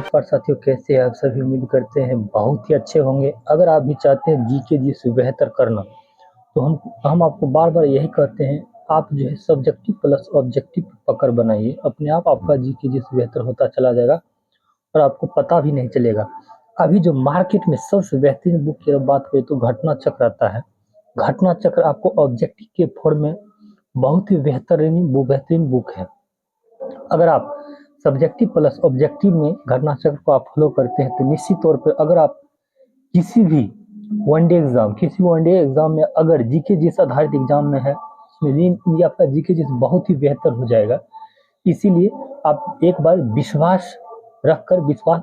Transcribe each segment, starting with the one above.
नमस्कार साथियों, कैसे हैं आप सभी। उम्मीद करते हैं बहुत ही अच्छे होंगे। अगर आप भी चाहते हैं जीके से बेहतर करना, तो हम आपको बार बार यही कहते हैं, आप जो है सब्जेक्टिव प्लस ऑब्जेक्टिव पकड़ बनाइए। अपने आप आपका जीके से बेहतर होता चला जाएगा और आपको पता भी नहीं चलेगा। अभी जो मार्केट में सबसे बेहतरीन बुक की बात करें तो घटना चक्र आता है। घटना चक्र आपको ऑब्जेक्टिव के फॉर्म में बहुत ही बेहतरीन बुक है। अगर आप सब्जेक्टिव प्लस ऑब्जेक्टिव में घटना चक्र को आप फॉलो करते हैं तो निश्चित तौर पर अगर आप किसी भी वनडे एग्जाम में अगर जीके जिस आधारित एग्जाम में है, उसमें आपका जीके जिस बहुत ही बेहतर हो जाएगा। इसीलिए आप एक बार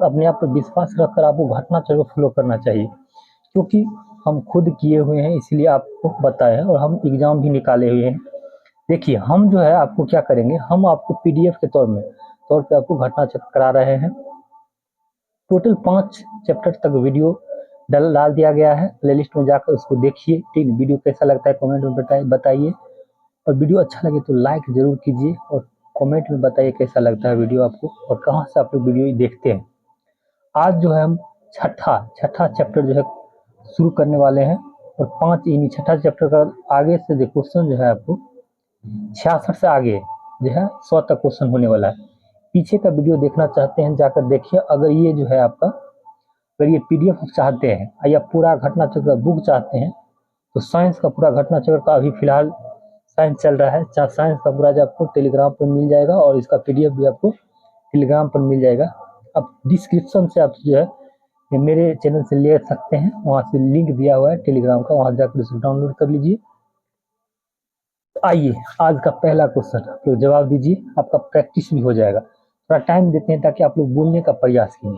अपने आप पर विश्वास रखकर आपको घटना चक्र फॉलो करना चाहिए, क्योंकि हम खुद किए हुए हैं, इसलिए आपको बताए हैं और हम एग्जाम भी निकाले हुए हैं। देखिए, हम जो है आपको क्या करेंगे, हम आपको पीडीएफ के तौर पे आपको घटना चक्र करा रहे हैं। टोटल 5 चैप्टर तक वीडियो डाल दिया गया है। प्लेलिस्ट में जाकर उसको देखिए। ठीक, वीडियो कैसा लगता है कमेंट में बताइए, और वीडियो अच्छा लगे तो लाइक जरूर कीजिए और कमेंट में बताइए कैसा लगता है वीडियो आपको और कहाँ से आप लोग वीडियो देखते हैं। आज जो है हम छठा चैप्टर जो है शुरू करने वाले हैं, और 5 यानी छठा चैप्टर का आगे से जो क्वेश्चन जो है आपको 66 से आगे जो है 100 तक क्वेश्चन होने वाला है। पीछे का वीडियो देखना चाहते हैं जाकर देखिए। अगर ये जो है आपका, अगर ये पीडीएफ चाहते हैं या पूरा घटना चक्र का बुक चाहते हैं, तो साइंस का पूरा घटना चक्र का अभी फिलहाल साइंस चल रहा है। साइंस का पूरा जो आपको टेलीग्राम पर मिल जाएगा और इसका पीडीएफ भी आपको टेलीग्राम पर मिल जाएगा। आप डिस्क्रिप्शन से आप जो है मेरे चैनल से ले सकते हैं, वहाँ से लिंक दिया हुआ है टेलीग्राम का, वहाँ जाकर उसे डाउनलोड कर लीजिए। आइए आज का पहला क्वेश्चन आप लोग जवाब दीजिए, आपका प्रैक्टिस भी हो जाएगा। थोड़ा टाइम देते हैं ताकि आप लोग बोलने का प्रयास कीजिए।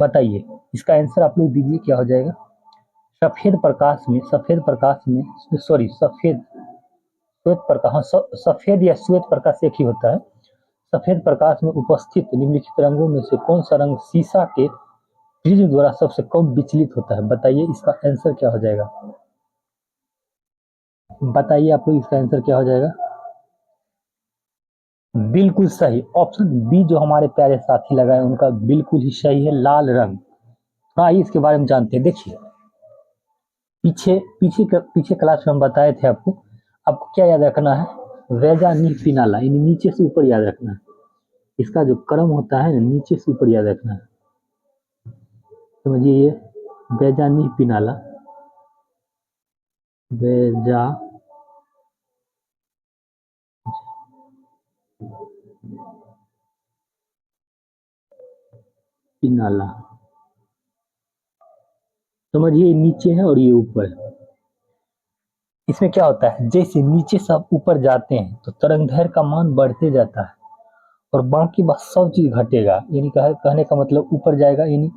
बताइए इसका आंसर आप लोग दीजिए, क्या हो जाएगा। सफेद या श्वेत प्रकाश एक ही होता है। सफेद प्रकाश में उपस्थित निम्नलिखित रंगों में से कौन सा रंग शीशा के प्रिज्म द्वारा सबसे कम विचलित होता है। बताइए इसका आंसर क्या हो जाएगा। बताइए आप लोग इसका आंसर क्या हो जाएगा। बिल्कुल सही, ऑप्शन बी जो हमारे प्यारे साथी लगाए उनका बिल्कुल ही सही है, लाल रंग। हाँ, इसके बारे में जानते हैं। देखिए, पीछे क्लास में हम बताए थे आपको क्या याद रखना है, वेजा नी पिनाला, यानी नीचे से ऊपर याद रखना है। इसका जो क्रम होता है नीचे से ऊपर याद रखना है। समझिए, ये वेजा नी पिनाला, वेजा पिनाला, समझिए नीचे है और ये ऊपर है। इसमें क्या होता है, जैसे नीचे से आप ऊपर जाते हैं तो तरंगदैर्घ्य का मान बढ़ते जाता है और बाकी बस सब चीज घटेगा। यानी कहने का मतलब ऊपर जाएगा, यानी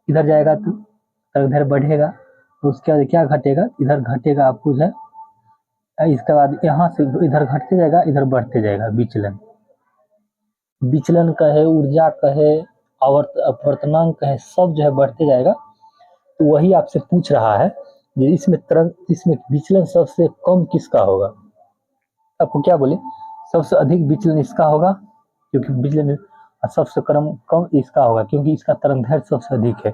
इधर जाएगा तो तरंगदैर्घ्य बढ़ेगा, तो उसके बाद क्या घटेगा, इधर घटेगा आपको जो है। इसके बाद यहाँ से इधर घटते जाएगा, इधर बढ़ते जाएगा। विचलन कहे, ऊर्जा कहे, अपवर्तनांक कहे, सब जो है बढ़ते जाएगा। तो वही आपसे पूछ रहा है कि इसमें विचलन सबसे कम किसका होगा। आपको क्या बोले, सबसे अधिक विचलन इसका होगा, क्योंकि विचलन सबसे कम इसका होगा, क्योंकि इसका तरंगदैर्घ्य सबसे अधिक है।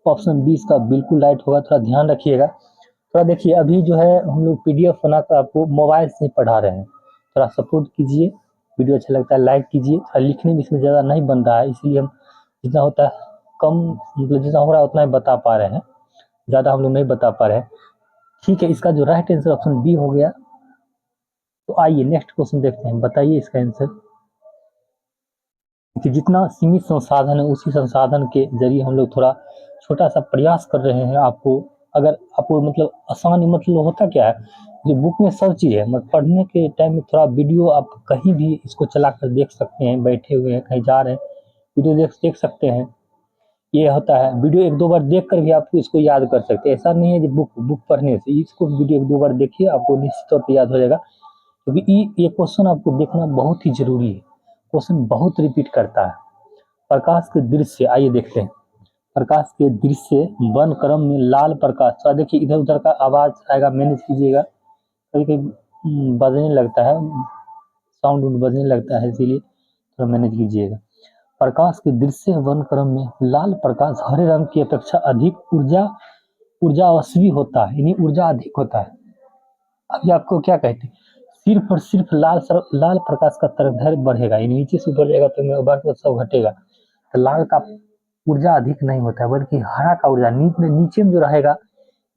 ऑप्शन बी इसका बिल्कुल राइट होगा। थोड़ा ध्यान रखिएगा। थोड़ा देखिए, अभी जो है हम लोग पीडीएफ बनाकर आपको मोबाइल से पढ़ा रहे हैं। थोड़ा सपोर्ट कीजिए, वीडियो अच्छा लगता है लाइक कीजिए। थोड़ा लिखने में इसमें ज़्यादा नहीं बन रहा है, इसलिए हम जितना होता है कम, मतलब जितना हो रहा है उतना ही बता पा रहे हैं, ज़्यादा हम लोग नहीं बता पा रहे हैं। ठीक है, इसका जो राइट आंसर ऑप्शन बी हो गया। तो आइए नेक्स्ट क्वेश्चन देखते हैं। बताइए इसका आंसर कि जितना सीमित संसाधन है उसी संसाधन के जरिए हम लोग थोड़ा छोटा सा प्रयास कर रहे हैं। आपको अगर आपको मतलब आसान, मतलब होता क्या है, जो बुक में सब चीज़ है, मतलब पढ़ने के टाइम में थोड़ा वीडियो आप कहीं भी इसको चला कर देख सकते हैं, बैठे हुए हैं कहीं जा रहे हैं, वीडियो देख सकते हैं। ये होता है, वीडियो एक दो बार देख कर भी आपको इसको याद कर सकते हैं। ऐसा नहीं है कि बुक पढ़ने से, इसको वीडियो एक दो बार देखिए, आपको निश्चित तौर पर याद हो जाएगा। क्योंकि ये क्वेश्चन आपको देखना बहुत ही जरूरी है। क्वेश्चन बहुत रिपीट करता है। प्रकाश के दृश्य, आइए देखते हैं। प्रकाश के दृश्य वन क्रम में लाल प्रकाश, तो देखिए इधर उधर का आवाज आएगा, मैनेज कीजिएगा। कभी कभी बजने लगता है, साउंड बजने लगता है, इसीलिए थोड़ा मैनेज कीजिएगा। प्रकाश के दृश्य वन क्रम में लाल प्रकाश हरे रंग की अपेक्षा अधिक ऊर्जावस्वी होता है, यानी ऊर्जा अधिक होता है। अभी आपको क्या कहते हैं, सिर्फ और सिर्फ लाल प्रकाश का तरंगदैर्घ्य बढ़ेगा, यानी नीचे से ऊपर जाएगा तो बाकी सब घटेगा। तो लाल का ऊर्जा अधिक नहीं होता है, बल्कि हरा का ऊर्जा नीचे में जो रहेगा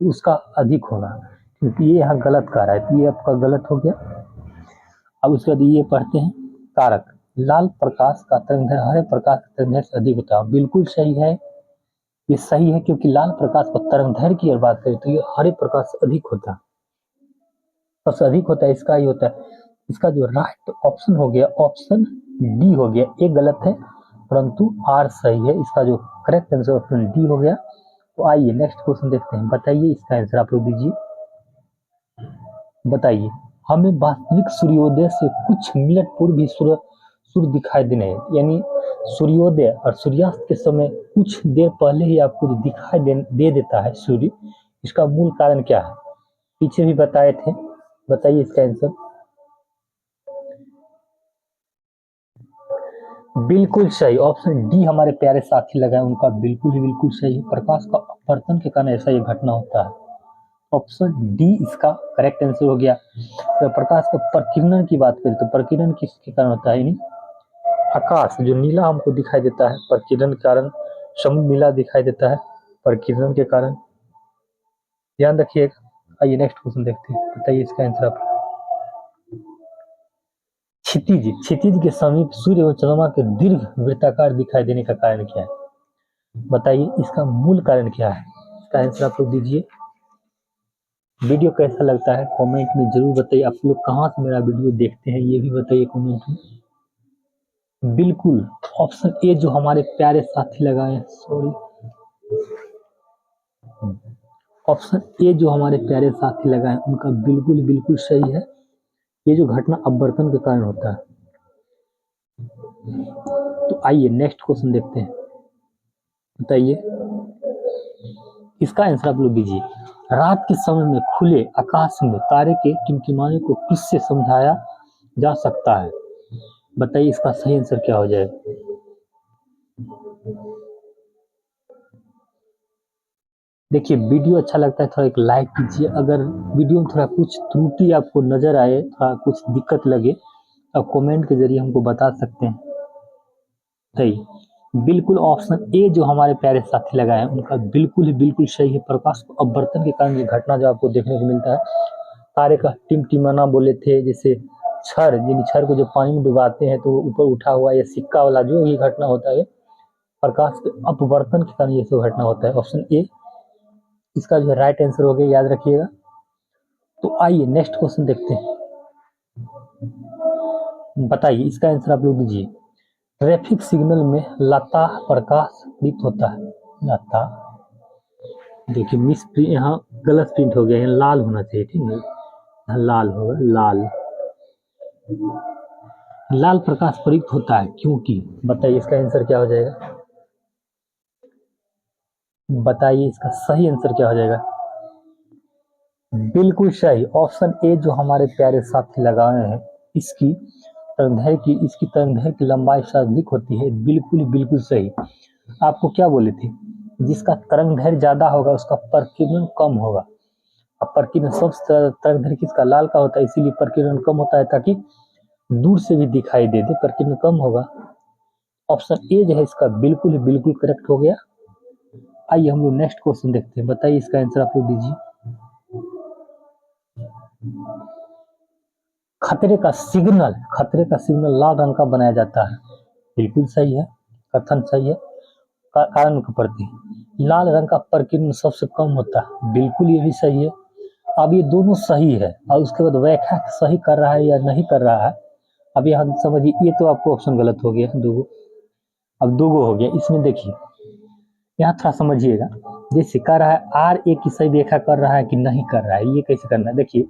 उसका अधिक होगा। क्योंकि ये यहाँ गलत कह रहा है, तो ये आपका गलत हो गया। अब उसके बाद ये पढ़ते हैं कारक। लाल प्रकाश का तरंगदैर्घ्य हरे प्रकाश के तरंगदैर्घ्य से अधिक होता है। बिल्कुल सही है, ये सही है, क्योंकि लाल प्रकाश का तरंगदैर्घ्य की अगर बात करें तो ये हरे प्रकाश से अधिक होता है, सबसे अधिक होता है, इसका ही होता है। इसका जो राइट ऑप्शन हो गया, ऑप्शन डी हो गया, ये गलत है परंतु आर सही है। इसका जो करेक्ट आंसर ऑप्शन डी हो गया। तो आइए नेक्स्ट क्वेश्चन देखते हैं। बताइए इसका आंसर आप लोग दीजिए। बताइए, हमें वास्तविक सूर्योदय से कुछ मिनट पूर्व ही सूर्य दिखाई देने, यानी सूर्योदय और सूर्यास्त के समय कुछ देर पहले ही आपको दिखाई दे देता है सूर्य, इसका मूल कारण क्या है? पीछे भी बताए थे, बताइए इसका आंसर। बिल्कुल सही, ऑप्शन डी हमारे प्यारे साथी लगाए उनका बिल्कुल ही बिल्कुल सही है। प्रकाश का अपवर्तन के कारण ऐसा ये घटना होता है। ऑप्शन डी इसका करेक्ट आंसर हो गया। तो प्रकाश का प्रकीर्णन की बात करें तो प्रकीर्णन किसके कारण होता है? यानी आकाश जो नीला हमको दिखाई देता है प्रकीर्णन के कारण, समुद्र नीला दिखाई देता है प्रकीर्णन के कारण, ध्यान रखिएगा। आइए नेक्स्ट क्वेश्चन देखते हैं। बताइए इसका आंसर आप। क्षितिज के समीप सूर्य एवं चंद्रमा के दीर्घ वृत्ताकार दिखाई देने का कारण क्या है? बताइए इसका मूल कारण क्या है? इसका आंसर आप लोग दीजिए। वीडियो कैसा लगता है कमेंट में जरूर बताइए। आप लोग कहाँ से मेरा वीडियो देखते हैं ये भी बताइए कमेंट में। बिल्कुल ऑप्शन ए जो हमारे प्यारे साथी लगाए, सॉरी, ऑप्शन ए जो हमारे प्यारे साथी लगाए उनका बिल्कुल बिल्कुल सही है। ये जो घटना अपवर्तन के कारण होता है। तो आइए नेक्स्ट क्वेश्चन देखते हैं। बताइए इसका आंसर आप लोग दीजिए। रात के समय में खुले आकाश में तारे के टिमटिमाने को किससे समझाया जा सकता है? बताइए इसका सही आंसर क्या हो जाएगा? देखिए वीडियो अच्छा लगता है थोड़ा एक लाइक कीजिए। अगर वीडियो में थोड़ा कुछ त्रुटि आपको नजर आए, थोड़ा कुछ दिक्कत लगे, तो कमेंट के जरिए हमको बता सकते हैं। सही, बिल्कुल ऑप्शन ए जो हमारे प्यारे साथी लगाए हैं उनका बिल्कुल ही बिल्कुल सही है। प्रकाश को अपवर्तन के कारण ये घटना जो आपको देखने को मिलता है, तारे का टिमटिमाना बोले थे, जैसे छर, यानी छर को जो पानी में डुबाते हैं तो ऊपर उठा हुआ या सिक्का वाला जो ये घटना होता है, प्रकाश के अपवर्तन के कारण ये सब घटना होता है। ऑप्शन ए इसका जो राइट आंसर हो गया, याद रखिएगा। तो आइए नेक्स्ट क्वेश्चन देखते हैं। बताइए इसका आंसर आप लोग दीजिए। ट्रैफिक सिग्नल में लता प्रकाश प्रयुक्त होता है। लता, देखिए मिस प्रिंट, यहाँ गलत प्रिंट हो गया, यहाँ लाल होना चाहिए, ठीक है, यहाँ लाल होगा, लाल प्रकाश प्रयुक्त होता है क्योंकि, बताइए इसका आंसर क्या हो जाएगा? बताइए इसका सही आंसर क्या हो जाएगा? बिल्कुल सही, ऑप्शन ए जो हमारे प्यारे साथी लगाए हैं, इसकी तरंगदैर्घ्य की लंबाई सर्वाधिक होती है। बिल्कुल बिल्कुल सही। आपको क्या बोले थे, जिसका तरंगदैर्घ्य ज्यादा होगा उसका प्रकीर्णन कम होगा। अब प्रकीर्णन सबसे तरंगदैर्घ्य किसका, लाल का होता है, इसीलिए प्रकीर्णन कम होता है, ताकि दूर से भी दिखाई दे प्रकीर्णन कम होगा। ऑप्शन ए जो है इसका बिल्कुल बिल्कुल करेक्ट हो गया। आइए हम लोग नेक्स्ट क्वेश्चन देखते हैं। बताइए इसका आंसर आप लोग दीजिए। खतरे का सिग्नल लाल रंग का बनाया जाता है। बिल्कुल सही है, कथन सही है। कारण के प्रति लाल रंग का प्रकीर्णन सबसे कम होता है। बिल्कुल ये भी सही है। अब ये दोनों सही है और उसके बाद व्याख्या सही कर रहा है या नहीं कर रहा है, अब यहाँ समझिए। ये तो आपको ऑप्शन गलत हो गया, दोगो, अब दोगो हो गया। इसमें देखिए यहाँ थोड़ा समझिएगा, जैसे कर रहा है आर ए की सही व्याख्या कर रहा है कि नहीं कर रहा है, ये कैसे करना है? देखिए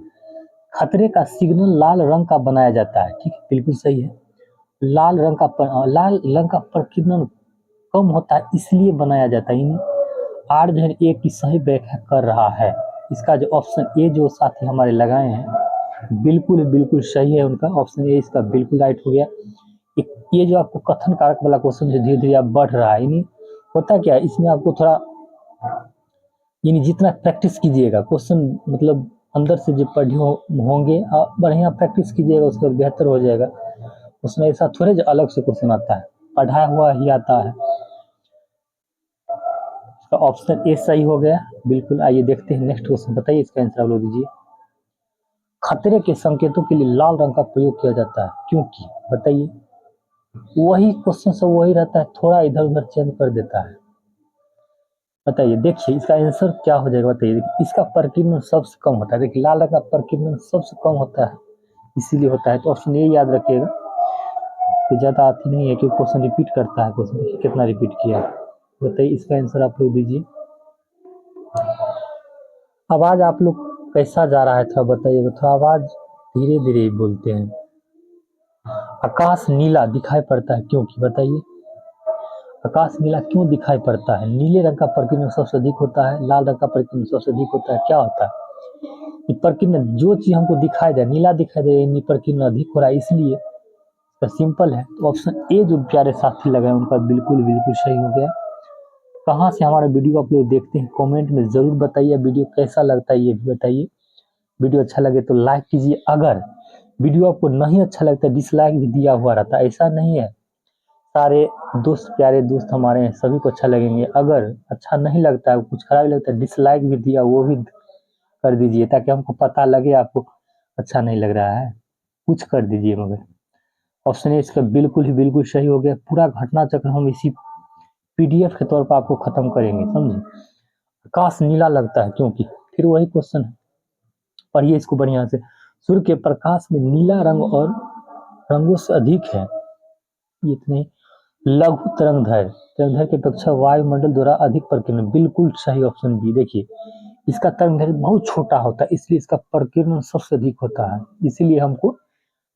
खतरे का सिग्नल लाल रंग का बनाया जाता है, ठीक है, बिल्कुल सही है। लाल रंग का प्रकीर्णन कम होता है इसलिए बनाया जाता है। आर जो है ए की सही व्याख्या कर रहा है। इसका जो ऑप्शन ए जो साथी हमारे लगाए हैं बिल्कुल बिल्कुल सही है उनका। ऑप्शन ए इसका बिल्कुल राइट हो गया। ये जो आपको कथन कारक वाला क्वेश्चन जो धीरे धीरे आप बढ़ रहा है, यानी होता क्या है इसमें आपको थोड़ा, यानी जितना प्रैक्टिस कीजिएगा क्वेश्चन, मतलब अंदर से जो पढ़े होंगे बढ़िया प्रैक्टिस कीजिएगा उसके बाद बेहतर हो जाएगा। उसमें ऐसा थोड़े जो अलग से क्वेश्चन आता है, पढ़ाया हुआ ही आता है। इसका ऑप्शन ए सही हो गया बिल्कुल। आइए देखते हैं नेक्स्ट क्वेश्चन, बताइए इसका आंसर आप लोग दीजिए। खतरे के संकेतों के लिए लाल रंग का प्रयोग किया जाता है क्योंकि, बताइए। वही क्वेश्चन सब वही रहता है, थोड़ा इधर उधर चेंज कर देता है। बताइए, देखिए इसका आंसर क्या हो जाएगा, बताइए। इसका प्रकीर्णन सबसे कम होता है, देखिए लाल रंग का प्रकीर्णन सबसे कम होता है, इसीलिए होता है। तो ऑप्शन ए याद रखिएगा। तो ज्यादा आती नहीं है कि क्वेश्चन रिपीट करता है, क्वेश्चन देखिए कितना रिपीट किया। बताइए इसका आंसर आप लोग दीजिए। आवाज आप लोग कैसा जा रहा है थोड़ा बताइएगा, थोड़ा आवाज धीरे धीरे बोलते हैं। आकाश नीला दिखाई पड़ता है क्योंकि, बताइए आकाश नीला क्यों दिखाई पड़ता है। नीले रंग का प्रकीर्णन सबसे अधिक होता है, लाल रंग का प्रकीर्णन सबसे अधिक होता है। क्या होता है प्रकीर्णन, जो चीज हमको दिखाई दे, नीला दिखाई दे यानी प्रकीर्णन अधिक हो रहा है, इसलिए तो सिंपल है। तो ऑप्शन ए जो प्यारे साथी लगाए उनका बिल्कुल बिल्कुल सही हो गया। कहाँ से हमारा वीडियो आप लोग देखते हैं कमेंट में जरूर बताइए, वीडियो कैसा लगता है ये भी बताइए। वीडियो अच्छा लगे तो लाइक कीजिए, अगर वीडियो आपको नहीं अच्छा लगता डिसलाइक भी दिया हुआ रहता है, ऐसा नहीं है। सारे दोस्त, प्यारे दोस्त हमारे हैं, सभी को अच्छा लगेंगे। अगर अच्छा नहीं लगता है, कुछ खराब लगता है, डिसलाइक भी दिया वो भी कर दीजिए, ताकि हमको पता लगे आपको अच्छा नहीं लग रहा है, कुछ कर दीजिए। मगर ऑप्शन ए इसका बिल्कुल ही बिल्कुल सही हो गया। पूरा घटना चक्र हम इसी पीडीएफ के तौर पर आपको खत्म करेंगे, समझे। आकाश नीला लगता है क्योंकि, फिर वही क्वेश्चन है, पढ़िए इसको बढ़िया से। सूर्य के प्रकाश में नीला रंग और रंगों से अधिक है, इतने लघु तरंगदैर्घ्य, तरंगदैर्घ्य की अपेक्षा वायुमंडल द्वारा अधिक प्रकीर्णन, बिल्कुल सही ऑप्शन बी। देखिए इसका तरंगदैर्घ्य बहुत छोटा होता है, इसलिए इसका प्रकीर्णन सबसे अधिक होता है, इसीलिए हमको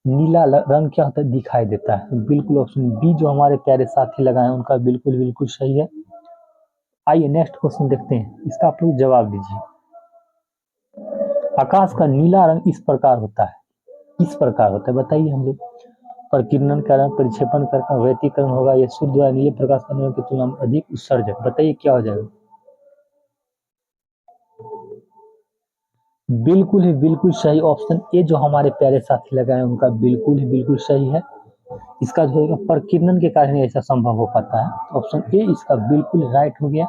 नीला रंग क्या होता है दिखाई देता है। बिल्कुल ऑप्शन बी जो हमारे प्यारे साथी लगाए हैं उनका बिल्कुल बिल्कुल सही है। आइए नेक्स्ट क्वेश्चन देखते हैं, इसका आप लोग जवाब दीजिए। आकाश का नीला रंग इस प्रकार होता है, किस प्रकार होता है बताइए। हम लोग प्रकीर्णन कारण, परिक्षेपण कारण, व्यतिकरण होगा, या सूर्य द्वारा नीले प्रकाश करने की तुलना में अधिक उत्सर्जक, बताइए क्या हो जाएगा। बिल्कुल ही बिल्कुल सही ऑप्शन ए जो हमारे प्यारे साथी लगाए उनका बिल्कुल ही बिल्कुल सही है। इसका जो है प्रकीर्णन के कारण ऐसा संभव हो पाता है। ऑप्शन ए इसका बिल्कुल राइट हो गया।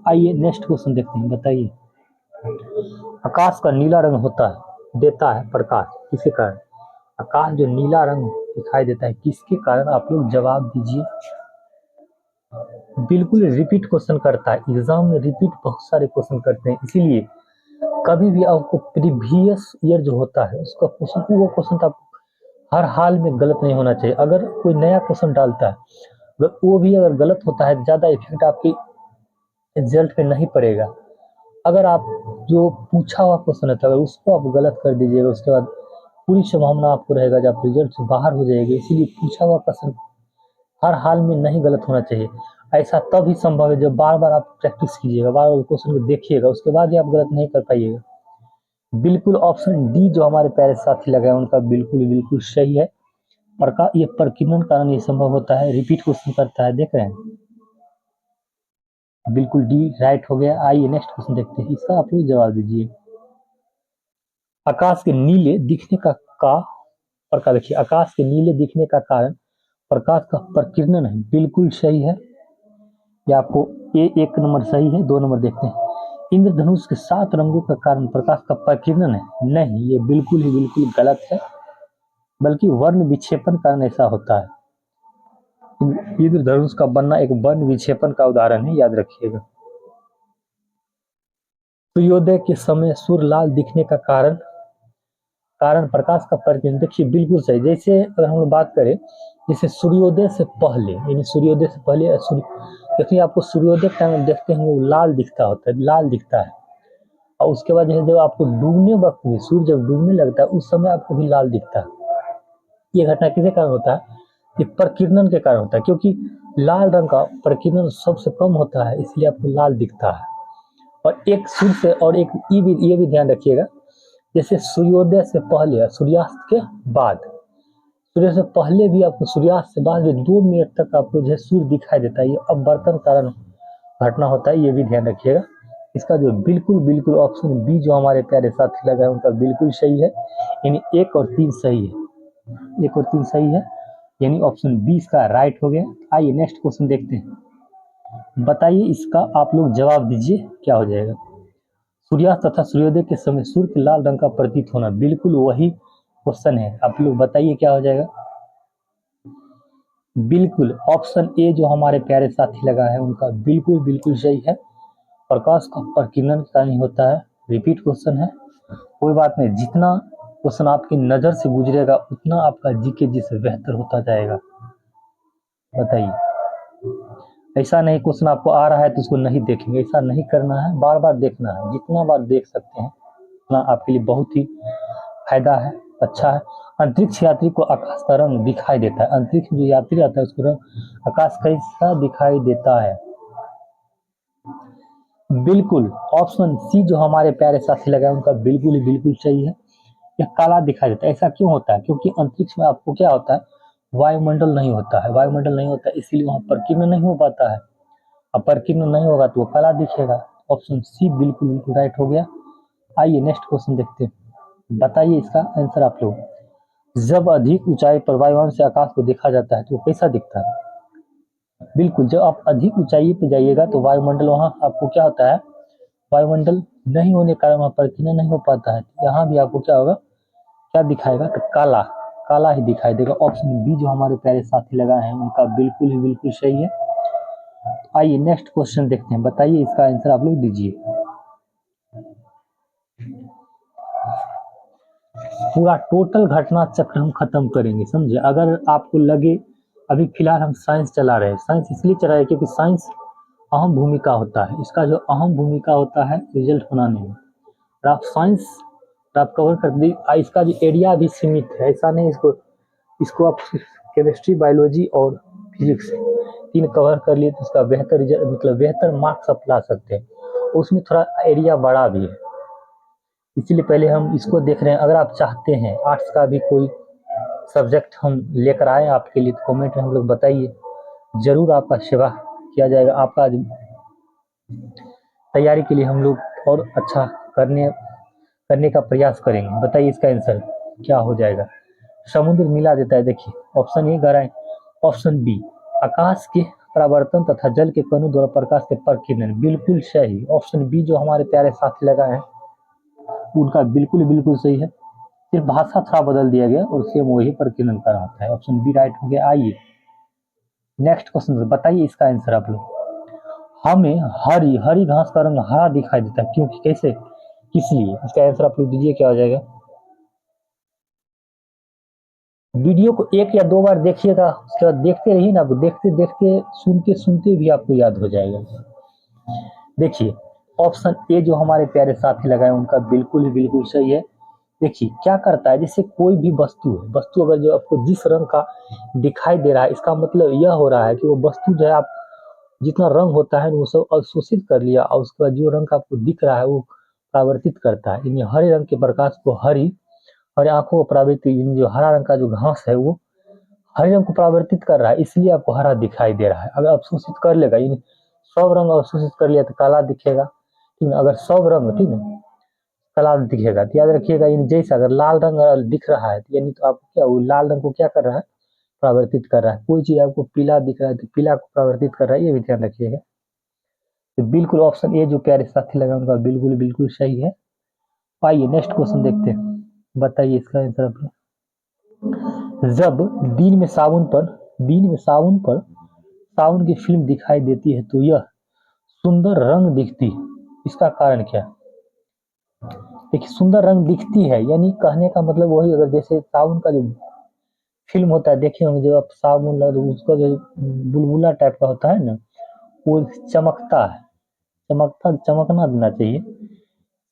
आइए नेक्स्ट क्वेश्चन देखते हैं, बताइए। आकाश का नीला रंग होता है, देता है प्रकाश, किसके कारण। आकाश जो नीला रंग दिखाई देता है किसके कारण, आप लोग जवाब दीजिए। बिल्कुल रिपीट क्वेश्चन करता है, एग्जाम में रिपीट बहुत सारे क्वेश्चन करते हैं, इसीलिए कभी भी आपको प्रीवियस ईयर जो होता है उसका क्वेश्चन, वो क्वेश्चन आप हर हाल में गलत नहीं होना चाहिए। अगर कोई नया क्वेश्चन डालता है, अगर वो भी अगर गलत होता है, ज्यादा इफेक्ट आपकी रिजल्ट पे नहीं पड़ेगा। अगर आप जो पूछा हुआ क्वेश्चन है अगर उसको आप गलत कर दीजिएगा, उसके बाद पूरी संभावना आपको रहेगा जब आप रिजल्ट से बाहर हो जाएगी। इसीलिए पूछा हुआ क्वेश्चन हर हाल में नहीं गलत होना चाहिए। ऐसा तब ही संभव है जब बार बार आप प्रैक्टिस कीजिएगा, बार बार क्वेश्चन को देखिएगा, उसके बाद ही आप गलत नहीं कर पाइएगा। बिल्कुल ऑप्शन डी जो हमारे प्यारे साथी लगाए उनका बिल्कुल बिल्कुल सही है। ये प्रकीर्णन कारण ये संभव होता है, रिपीट क्वेश्चन करता है, देख रहे हैं। बिल्कुल डी राइट हो गया। आइए नेक्स्ट क्वेश्चन देखते हैं, इसका आप लोग जवाब दीजिए। आकाश के नीले दिखने का प्रकार, देखिए आकाश के नीले दिखने का कारण प्रकाश का प्रकीर्णन है, बिल्कुल सही है। ये आपको एक नंबर सही है। 2 नंबर देखते हैं, इंद्रधनुष के 7 रंगों का कारण प्रकाश का प्रकीर्णन है, नहीं ये बिल्कुल ही बिल्कुल गलत है, बल्कि वर्ण विक्षेपण कारण ऐसा होता है। इंद्रधनुष का बनना एक वर्ण विक्षेपण का उदाहरण है, याद रखिएगा। सूर्योदय के समय सूर्य लाल दिखने का कारण प्रकाश का प्रकीर्णन, देखिए बिल्कुल सही। जैसे अगर हम लोग बात करें, जैसे सूर्योदय से पहले, यानी सूर्योदय से पहले देखिए आपको सूर्योदय टाइम में देखते हैं वो लाल दिखता होता है, लाल दिखता है। और उसके बाद जब आपको डूबने वक्त में, सूर्य जब डूबने लगता है उस समय आपको भी लाल दिखता है। ये घटना किसके कारण होता है, ये प्रकीर्णन के कारण होता है, क्योंकि लाल रंग का प्रकीर्णन सबसे कम होता है, इसलिए आपको लाल दिखता है। और एक सूर्य से, और एक ये भी ध्यान रखिएगा, जैसे सूर्योदय से पहले सूर्यास्त के बाद, सूर्य से पहले भी आपको, सूर्यास्त से बाद में 2 मिनट तक आपको जो है सूर्य दिखाई देता है। ये अपवर्तन कारण घटना होता है, ये भी ध्यान रखिएगा। इसका जो बिल्कुल बिल्कुल ऑप्शन बी जो हमारे प्यारे साथी लगा है उनका बिल्कुल सही है, यानी 1 और 3 सही है, 1 और 3 सही है, यानी ऑप्शन बी इसका राइट हो गया। आइए नेक्स्ट क्वेश्चन देखते हैं। बताइए इसका आप लोग जवाब दीजिए, क्या हो जाएगा। सूर्यास्त तथा सूर्योदय के समय सूर्य के लाल रंग का प्रतीत होना, बिल्कुल वही क्वेश्चन है। आप लोग बताइए क्या हो जाएगा। बिल्कुल ऑप्शन ए जो हमारे प्यारे साथी लगा है उनका बिल्कुल बिल्कुल सही है। प्रकाश का प्रकीर्णन का नहीं होता है। रिपीट क्वेश्चन है, कोई बात नहीं, जितना क्वेश्चन आपकी नजर से गुजरेगा उतना आपका जीके जी से बेहतर होता जाएगा। बताइए, ऐसा नहीं क्वेश्चन आपको आ रहा है तो उसको नहीं देखेंगे, ऐसा नहीं करना है, बार बार देखना है। जितना बार देख सकते हैं उतना आपके लिए बहुत ही फायदा है, अच्छा है। अंतरिक्ष यात्री को आकाश का रंग दिखाई देता है। अंतरिक्ष में जो यात्री आता है उसको रंग आकाश कैसा दिखाई देता है। बिल्कुल ऑप्शन सी जो हमारे प्यारे साथी लगा है उनका बिल्कुल ही बिल्कुल सही है। यह काला दिखाई देता है। ऐसा क्यों होता है, क्योंकि अंतरिक्ष में आपको क्या होता है, वायुमंडल नहीं होता है, वायुमंडल नहीं होता है, इसीलिए वहां प्रकीर्णन नहीं हो पाता है। अब प्रकीर्णन नहीं होगा तो वो काला दिखेगा। ऑप्शन सी बिल्कुल बिल्कुल राइट हो गया। आइए नेक्स्ट क्वेश्चन देखते हैं। बताइए इसका आंसर आप लोग। जब अधिक ऊंचाई पर वायुयान से आकाश को देखा जाता है तो वो कैसा दिखता है। बिल्कुल, जब आप अधिक ऊंचाई पे जाइएगा तो वायुमंडल वहां आपको क्या होता है, वायुमंडल नहीं होने के कारण वहां प्रकीर्णन नहीं हो पाता है। यहाँ भी आपको क्या होगा, क्या दिखाएगा, तो काला, काला ही दिखाई देगा। ऑप्शन बी जो हमारे प्यारे साथी लगा है उनका बिल्कुल ही बिल्कुल सही है। आइए नेक्स्ट क्वेश्चन देखते हैं। बताइए इसका आंसर आप लोग दीजिए। पूरा टोटल घटना चक्र हम खत्म करेंगे, समझे। अगर आपको लगे, अभी फिलहाल हम साइंस चला रहे हैं, साइंस इसलिए चला रहे हैं क्योंकि साइंस अहम भूमिका होता है, इसका जो अहम भूमिका होता है रिजल्ट बनाने में। और आप साइंस आप कवर कर दी, इसका जो एरिया भी सीमित है, ऐसा नहीं इसको इसको आप केमिस्ट्री, बायोलॉजी और फिजिक्स 3 कवर कर लिए तो उसका बेहतर रिजल्ट, मतलब बेहतर मार्क्स आप ला सकते हैं। उसमें थोड़ा एरिया बड़ा भी है, इसीलिए पहले हम इसको देख रहे हैं। अगर आप चाहते हैं आर्ट्स का भी कोई सब्जेक्ट हम लेकर आए आपके लिए तो कमेंट में हम लोग बताइए, जरूर आपका सेवा किया जाएगा। आपका तैयारी के लिए हम लोग और अच्छा करने करने का प्रयास करेंगे। बताइए इसका आंसर क्या हो जाएगा। समुद्र मिला देता है, देखिए ऑप्शन ए गहराई, ऑप्शन बी आकाश के परावर्तन तथा जल के कणों द्वारा प्रकाश के प्रकीर्णन, बिल्कुल सही। ऑप्शन बी जो हमारे प्यारे साथी लगा है उनका बिल्कुल बिल्कुल सही है, सिर्फ भाषा थोड़ा बदल दिया गया और सेम वही प्रकीर्णन कर रहा है। ऑप्शन बी राइट हो गया। आइए नेक्स्ट क्वेश्चन, बताइए इसका आंसर आप लोग। हमें हरी हरी घास का रंग हरा दिखाई देता है, क्योंकि कैसे, किस लिए, इसका आंसर आप लोग दीजिए, क्या हो जाएगा। वीडियो को 1 या 2 बार देखिएगा, उसके बाद देखते रहिए ना, देखते देखते सुनते सुनते भी आपको याद हो जाएगा। देखिए ऑप्शन ए जो हमारे प्यारे साथी लगाए उनका बिल्कुल ही बिल्कुल सही है। देखिए क्या करता है, जैसे कोई भी वस्तु है, वस्तु अगर जो आपको जिस रंग का दिखाई दे रहा है, इसका मतलब यह हो रहा है कि वो वस्तु जो है, आप जितना रंग होता है वो सब अवशोषित कर लिया और उसके बाद जो रंग आपको दिख रहा है वो परावर्तित करता है। इन हरे रंग के प्रकाश को हरी, और आंखों को परावर्तित, जो हरा रंग का जो घास है वो हरे रंग को परावर्तित कर रहा है, इसलिए आपको हरा दिखाई दे रहा है। अगर अवशोषित कर लेगा, यानी सब रंग अवशोषित कर लिया तो काला दिखेगा, ठीक है। अगर सब रंग, ठीक है, काला दिखेगा तो याद रखिएगा, यानी जैसे अगर लाल रंग दिख रहा है यानी तो आपको क्या, वो लाल रंग को क्या कर रहा है, परावर्तित कर रहा है। कोई चीज आपको पीला दिख रहा है तो पीला को परावर्तित कर रहा है, ये भी ध्यान रखिएगा। तो बिल्कुल ऑप्शन ए जो प्यारे साथी लगा उनका बिल्कुल बिल्कुल सही है। आइए नेक्स्ट क्वेश्चन देखते हैं। बताइए इसका आंसर आप। जब दिन में साबुन की फिल्म दिखाई देती है तो यह सुंदर रंग दिखती है, इसका कारण क्या। देखिए सुंदर रंग दिखती है, यानी कहने का मतलब वही, अगर जैसे साबुन का जो फिल्म होता है, देखे होंगे जब आप साबुन उसका जो बुलबुला टाइप का होता है ना, वो चमकता है, चमकना देना चाहिए।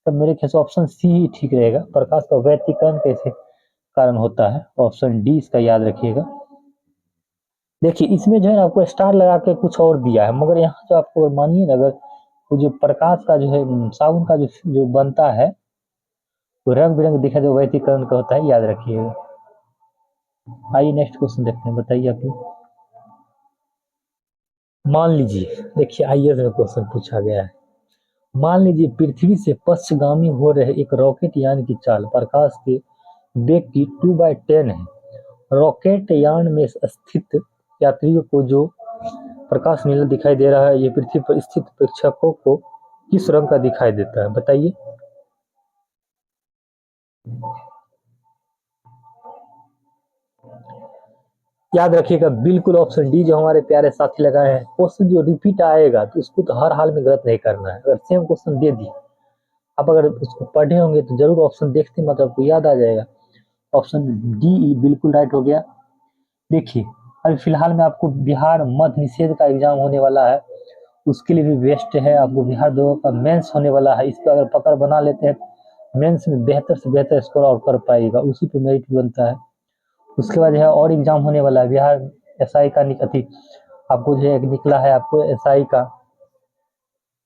तब मेरे ख्याल से ऑप्शन सी ही ठीक रहेगा। प्रकाश का व्यतिकरण कैसे कारण होता है, ऑप्शन डी इसका याद रखिएगा। देखिए इसमें जो है ना आपको स्टार लगा के कुछ और दिया है, मगर यहाँ जो आपको मानिए ना, अगर वो जो प्रकाश का जो है साबुन का जो बनता है वो रंग बिरंग दिखा, जो व्यतिकरण का होता है, याद रखिएगा। आइए नेक्स्ट क्वेश्चन देखते हैं, बताइए आप लोग। मान लीजिए, देखिए आईएएस में क्वेश्चन पूछा गया है। मान लीजिए पृथ्वी से पश्चगामी हो रहे एक रॉकेट यान की चाल प्रकाश के वेग की 2/10 है। रॉकेट यान में स्थित यात्रियों को जो प्रकाश नीला दिखाई दे रहा है, ये पृथ्वी पर स्थित प्रेक्षकों को किस रंग का दिखाई देता है, बताइए। याद रखिएगा, बिल्कुल ऑप्शन डी जो हमारे प्यारे साथी लगाए हैं। क्वेश्चन जो रिपीट आएगा तो उसको तो हर हाल में गलत नहीं करना है। अगर सेम क्वेश्चन दे दिए, आप अगर उसको पढ़े होंगे तो जरूर ऑप्शन देखते मतलब आपको याद आ जाएगा। ऑप्शन डी बिल्कुल राइट हो गया। देखिए, अभी फिलहाल में आपको बिहार मद्य निषेध का एग्जाम होने वाला है, उसके लिए भी बेस्ट है। आपको बिहार दो का मेंस होने वाला है, इस पर अगर पकड़ बना लेते हैं मेंस में बेहतर से बेहतर स्कोर और कर पाएगा, उसी पे मेरिट बनता है। उसके बाद जो है और एग्जाम होने वाला है बिहार एसआई का अति आपको जो है एक निकला है, आपको एसआई का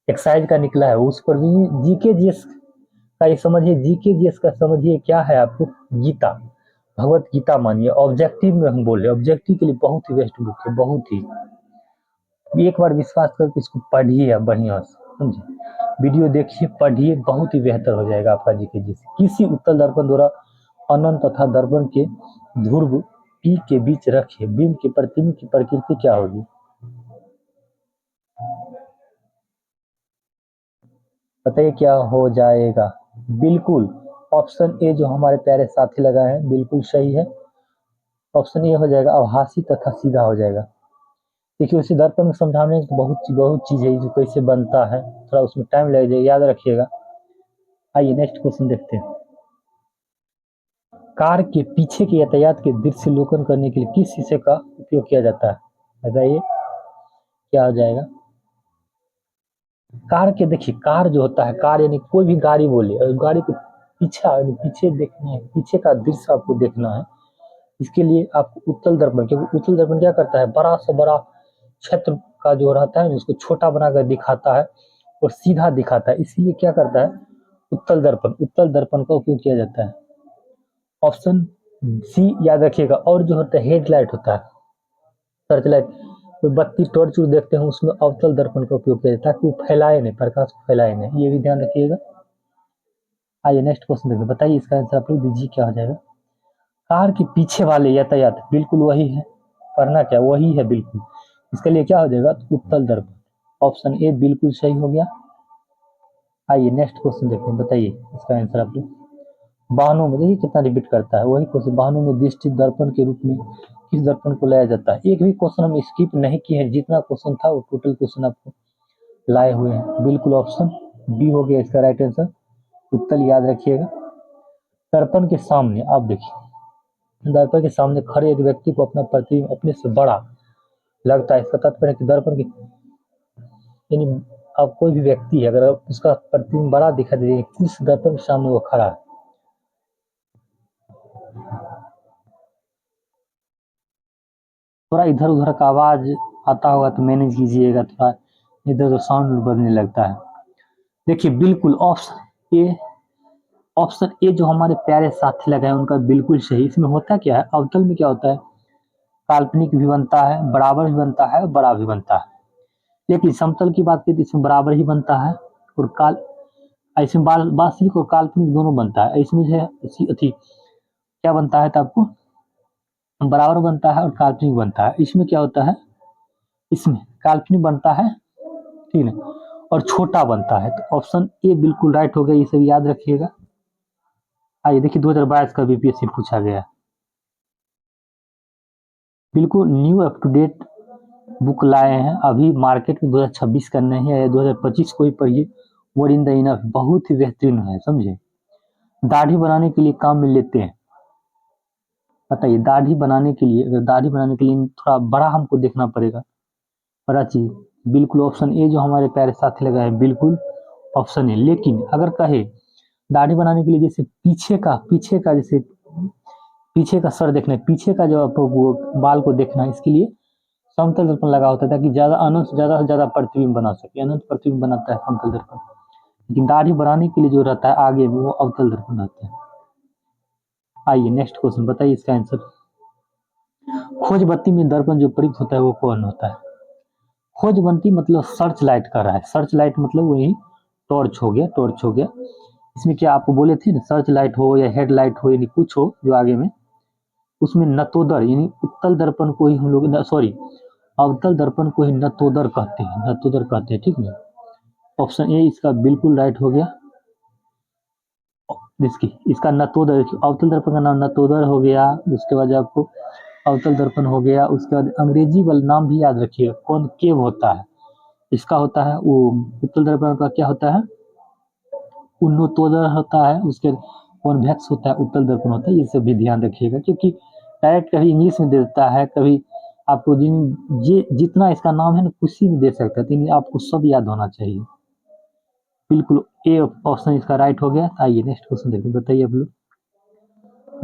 एक्साइज का निकला है, उस पर भी जीके जीएस का ये समझिए, जीके जीएस का समझिए क्या है आपको, गीता, भगवत गीता मानिए। ऑब्जेक्टिव में हम बोल रहे हैं, ऑब्जेक्टिव के लिए बहुत ही बेस्ट बुक है, बहुत ही। एक बार विश्वास करके इसको पढ़िए आप बढ़िया से, समझे। वीडियो देखिए, पढ़िए, बहुत ही बेहतर हो जाएगा आपका जीके जी। किसी उत्तल दर्पण द्वारा अनंत तथा दर्पण के ध्रुव पी के बीच रखे बिंब के प्रतिबिंब की प्रकृति क्या होगी, बताइए क्या हो जाएगा। बिल्कुल ऑप्शन ए जो हमारे प्यारे साथी लगाए हैं बिल्कुल सही है। ऑप्शन ए हो जाएगा, आभासी तथा सीधा हो जाएगा। देखिए उसे दर्पण में समझाने की बहुत बहुत चीज है, जो कैसे बनता है, थोड़ा उसमें टाइम लग जाएगा, याद रखिएगा। आइए नेक्स्ट क्वेश्चन देखते हैं। कार के पीछे के यातायात के दृश्यलोकन करने के लिए किस शीशे का उपयोग किया जाता है, बताइए क्या हो जाएगा। कार के, देखिए कार जो होता है, कार यानी कोई भी गाड़ी बोले, और गाड़ी के पीछा यानी पीछे देखना है, पीछे का दृश्य आपको देखना है। इसके लिए आपको उत्तल दर्पण, क्योंकि उत्तल दर्पण क्या करता है, बड़ा से बड़ा क्षेत्र का जो रहता है उसको छोटा बनाकर दिखाता है और सीधा दिखाता है, इसीलिए क्या करता है उत्तल दर्पण, उत्तल दर्पण का उपयोग किया जाता है। ऑप्शन सी याद रखिएगा। और जो होता है हेडलाइट होता है, सर्च लाइट, तो बत्ती टॉर्च जो देखते हैं उसमें अवतल दर्पण का उपयोग किया जाता है ताकि वो फैलाए नहीं, प्रकाश को फैलाए नहीं, ये भी ध्यान रखिएगा। आइए नेक्स्ट क्वेश्चन देखते हैं, बताइए इसका आंसर आप लोग दीजिए क्या हो जाएगा। कार के पीछे वाले यातायात बिल्कुल वही है, पढ़ना क्या वही है बिल्कुल। इसके लिए क्या हो जाएगा, उत्तल दर्पण। ऑप्शन ए बिल्कुल सही हो गया। आइए नेक्स्ट क्वेश्चन देखते हैं, बताइए इसका आंसर आप लोग। वाहनों में देखिए कितना रिपीट करता है, वही क्वेश्चन। वाहनों में दृष्टि दर्पण के रूप में किस दर्पण को लाया जाता है, एक भी क्वेश्चन हम स्किप नहीं किए हैं, जितना क्वेश्चन था वो टोटल क्वेश्चन आपको लाए हुए हैं। बिल्कुल ऑप्शन बी हो गया इसका राइट आंसर। उत्तर याद रखिएगा। दर्पण के सामने आप देखिए, दर्पण के सामने खड़े एक व्यक्ति को अपना प्रतिबिंब अपने से बड़ा लगता है, इसका तात्पर्य कि दर्पण के यानी अब कोई भी व्यक्ति है अगर उसका प्रतिबिंब बड़ा दिखाई दे, किस दर्पण के सामने वो खड़ा है। थोड़ा इधर उधर का आवाज आता होगा तो मैनेज कीजिएगा, थोड़ा इधर उधर साउंड बजने लगता है। देखिए बिल्कुल ऑप्शन ए, ऑप्शन ए जो हमारे प्यारे साथी लगाए उनका बिल्कुल सही। इसमें होता क्या है, अवतल में क्या होता है, काल्पनिक भी बनता है, बराबर भी बनता है और बड़ा भी बनता है। लेकिन समतल की बात करें तो इसमें बराबर ही बनता है और काल इसमें वास्तविक और काल्पनिक दोनों बनता है। इसमें जो है अथी क्या बनता है तो आपको बराबर बनता है और काल्पनिक बनता है। इसमें क्या होता है, इसमें काल्पनिक बनता है, ठीक है, और छोटा बनता है। तो ऑप्शन ए बिल्कुल राइट हो गया, ये सब याद रखिएगा। आइए देखिए 2022 का बीपीएससी पूछा गया, बिल्कुल new up to date book लाए हैं, अभी मार्केट में 2026 का नहीं है, 2025 को ही पढ़िए। वर्ड इन द इनफ बहुत ही बेहतरीन है, समझे। दाढ़ी बनाने के लिए काम में लेते हैं, बताइए दाढ़ी बनाने के लिए, अगर दाढ़ी बनाने के लिए थोड़ा बड़ा हमको देखना पड़ेगा, बड़ा चीज। बिल्कुल ऑप्शन ए जो हमारे प्यारे साथी लगा है बिल्कुल ऑप्शन ए। लेकिन अगर कहे दाढ़ी बनाने के लिए जैसे पीछे का जैसे पीछे का सर देखना है, पीछे का जो आपको वो बाल को देखना है, इसके लिए समतल दर्पण लगा होता है ताकि ज्यादा अनंत ज्यादा से ज्यादा प्रतिबिंब बना सके, अनंत प्रतिबिंब बनाता है समतल दर्पण। लेकिन दाढ़ी बनाने के लिए जो रहता है आगे वो अवतल दर्पण रहता है। आइए नेक्स्ट क्वेश्चन, बताइए इसका आंसर। खोजबत्ती में दर्पण जो प्रयुक्त होता है वो कौन होता है? खोजबत्ती मतलब सर्च लाइट कर रहा है, सर्च लाइट मतलब वही टॉर्च हो गया, टॉर्च हो गया। इसमें क्या आपको बोले थे ना, सर्च लाइट हो या हेड लाइट हो यानी कुछ हो जो आगे में, उसमें नतोदर यानी उत्तल दर्पण को ही हम लोग सॉरी अवतल दर्पण को ही नतोदर कहते हैं, नतोदर कहते हैं, ठीक है। ऑप्शन ए इसका बिल्कुल राइट हो गया। इसका नतोदर, अवतल दर्पण का नाम नतोदर हो गया। उसके बाद आपको अवतल दर्पण हो गया। उसके बाद अंग्रेजी वाला नाम भी याद रखिएगा, कॉनकेव होता है, इसका होता है वो उत्तल दर्पण का क्या होता है, उन्नतोदर होता है। उसके कॉन्वेक्स होता है, उत्तल दर्पण होता है। ये सब भी ध्यान रखिएगा, क्योंकि डायरेक्ट कभी इंग्लिश में दे देता है, कभी आपको जितना इसका नाम है ना किसी में दे सकता है, तो आपको सब याद होना चाहिए। बिल्कुल ए ऑप्शन इसका राइट हो गया। आइए नेक्स्ट क्वेश्चन देखिए, बताइए आप लोग।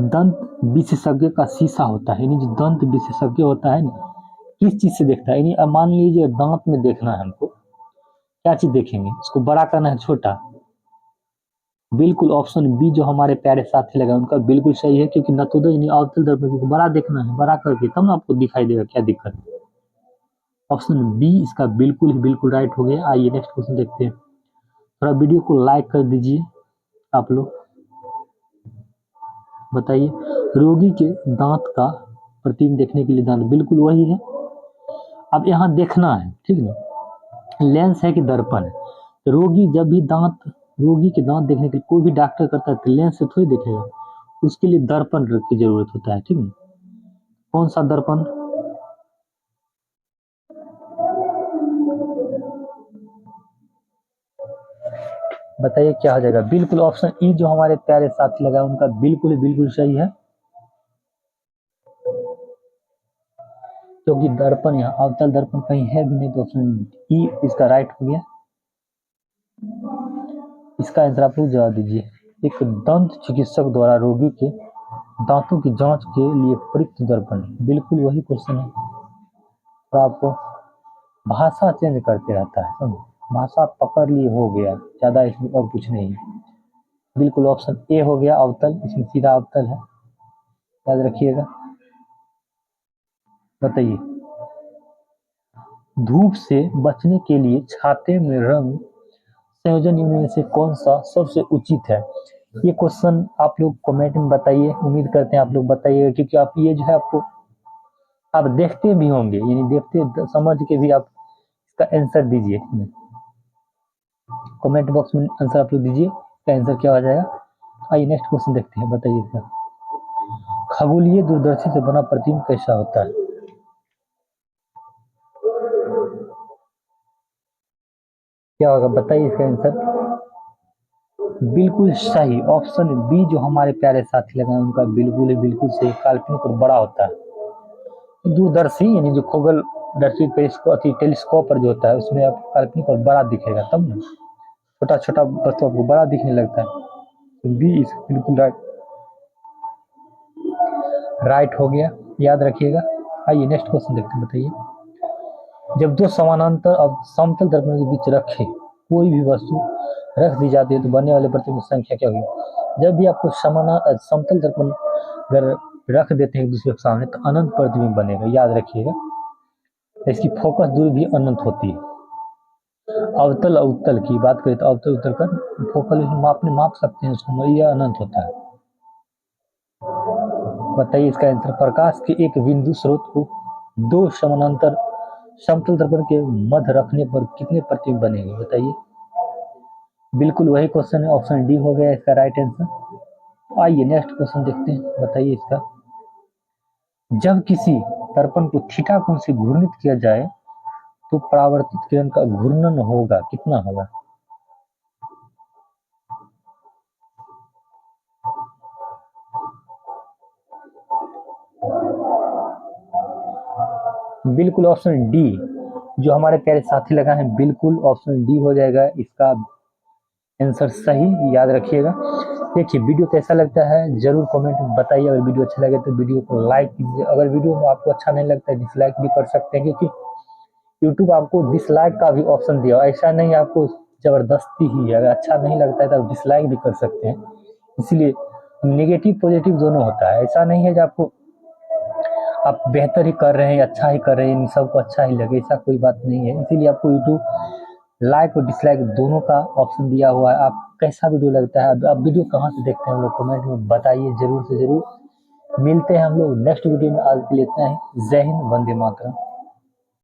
दंत विशेषज्ञ का शीशा होता है, यानी जो दंत विशेषज्ञ होता है ना, किस चीज से देखता है? यानी अब मान लीजिए दांत में देखना है हमको, क्या चीज देखेंगे? उसको बड़ा करना है, छोटा? बिल्कुल ऑप्शन बी जो हमारे प्यारे साथी लगा उनका बिल्कुल सही है, क्योंकि नतोदय यानी अवतल दर्पण को बड़ा देखना है, बड़ा करके तब ना आपको दिखाई देगा, क्या दिक्कत है। ऑप्शन बी इसका बिल्कुल ही बिल्कुल राइट हो गया। आइए नेक्स्ट क्वेश्चन देखते हैं। थोड़ा वीडियो को लाइक कर दीजिए आप लोग। बताइए, रोगी के दांत का प्रतिबिंब देखने के लिए दांत बिल्कुल वही है। अब यहाँ देखना है, ठीक है, लेंस है कि दर्पण है। तो रोगी के दांत देखने के लिए कोई भी डॉक्टर करता है तो लेंस से थोड़ी देखेगा, उसके लिए दर्पण की जरूरत होता है, ठीक है। कौन सा दर्पण? बताइए क्या हो जाएगा? बिल्कुल ऑप्शन ई जो हमारे प्यारे साथी लगा उनका बिल्कुल ही बिल्कुल सही है, क्योंकि दर्पण यहाँ अवतल दर्पण कहीं है भी नहीं, तो ऑप्शन ई इसका राइट हो गया। इसका आंसर आप लोग जवाब दीजिए। एक दंत चिकित्सक द्वारा रोगी के दांतों की जांच के लिए प्रयुक्त दर्पण, बिल्कुल वही क्वेश्चन है। तो आपको भाषा चेंज करते रहता है, समझ, भाषा पकड़ लिए हो गया, ज्यादा इसमें और कुछ नहीं है। बिल्कुल ऑप्शन ए हो गया अवतल, इसमें सीधा अवतल है, याद रखिएगा। बताइए, धूप से बचने के लिए छाते में रंग संयोजन इनमें से कौन सा सबसे उचित है? ये क्वेश्चन आप लोग कमेंट में बताइए, उम्मीद करते हैं आप लोग बताइएगा, क्योंकि आप ये जो है आपको आप देखते भी होंगे, यानी देखते समझ के भी आप इसका आंसर दीजिए। कमेंट बॉक्स में आंसर आप लोग दीजिए, इसका आंसर क्या हो जाएगा। आइए नेक्स्ट क्वेश्चन देखते हैं, बताइए इसका। खगोलीय दूरदर्शी से बना प्रतिबिंब कैसा होता है? क्या होगा बताइए इसका आंसर। बिल्कुल सही, ऑप्शन बी जो हमारे प्यारे साथी लगाए उनका बिल्कुल ही बिल्कुल सही, काल्पनिक और बड़ा होता है। दूरदर्शी यानी जो खगोल दर्शी टेलीस्कोप पर जो होता है उसमें आपको काल्पनिक और बड़ा दिखेगा, तब ना छोटा छोटा वस्तु आपको बड़ा दिखने लगता है। तो बी इज बिल्कुल राइट, राइट हो गया, याद रखिएगा। आइए नेक्स्ट क्वेश्चन देखते हैं, बताइए। जब दो समानांतर अब समतल दर्पण के बीच रखे कोई भी वस्तु रख दी जाती है तो बनने वाले प्रतिबिंब की संख्या क्या होगी? जब भी आपको समतल दर्पण अगर रख देते हैं एक दूसरे के सामने तो अनंत प्रतिबिंब बनेगा, याद रखिएगा। इसकी फोकस दूरी भी अनंत होती है। अवतल और उत्तल की बात करें तो अवतल उत्तल का फोकल माप सकते हैं उसको, यह अनंत होता है। बताइए इसका आंसर। प्रकाश के एक बिंदु स्रोत को दो समानांतर समतल दर्पण के मध्य रखने पर कितने प्रतिबिंब बनेंगे? बताइए। बिल्कुल वही क्वेश्चन है, ऑप्शन डी हो गया इसका राइट आंसर। आइए नेक्स्ट क्वेश्चन देखते हैं, बताइए इसका। जब किसी दर्पण को थीटा कोण से घूर्णित किया जाए तो परावर्तित किरण का घूर्णन होगा, कितना होगा? बिल्कुल ऑप्शन डी जो हमारे प्यारे साथी लगा है, बिल्कुल ऑप्शन डी हो जाएगा इसका आंसर सही, याद रखिएगा। देखिए वीडियो कैसा लगता है जरूर कमेंट में बताइए। अगर वीडियो अच्छा लगे तो वीडियो को लाइक कीजिए, अगर वीडियो में आपको अच्छा नहीं लगता है डिसलाइक भी कर सकते हैं, क्योंकि यूट्यूब आपको डिसलाइक का भी ऑप्शन दिया, ऐसा नहीं आपको जबरदस्ती ही है, अगर अच्छा नहीं लगता है तो आप डिसलाइक भी कर सकते हैं। इसलिए नेगेटिव पॉजिटिव दोनों होता है, ऐसा नहीं है कि आपको आप बेहतर ही कर रहे हैं, अच्छा ही कर रहे हैं, इन सबको अच्छा ही लगे, ऐसा कोई बात नहीं है। इसीलिए आपको यूट्यूब लाइक और डिसलाइक दोनों का ऑप्शन दिया हुआ है। आप कैसा वीडियो लगता है, आप वीडियो कहाँ से देखते हैं, हम लोग कमेंट में बताइए जरूर से जरूर। मिलते हैं हम लोग नेक्स्ट वीडियो में, आज के लिए इतना ही। जय हिंद, वंदे मातरम।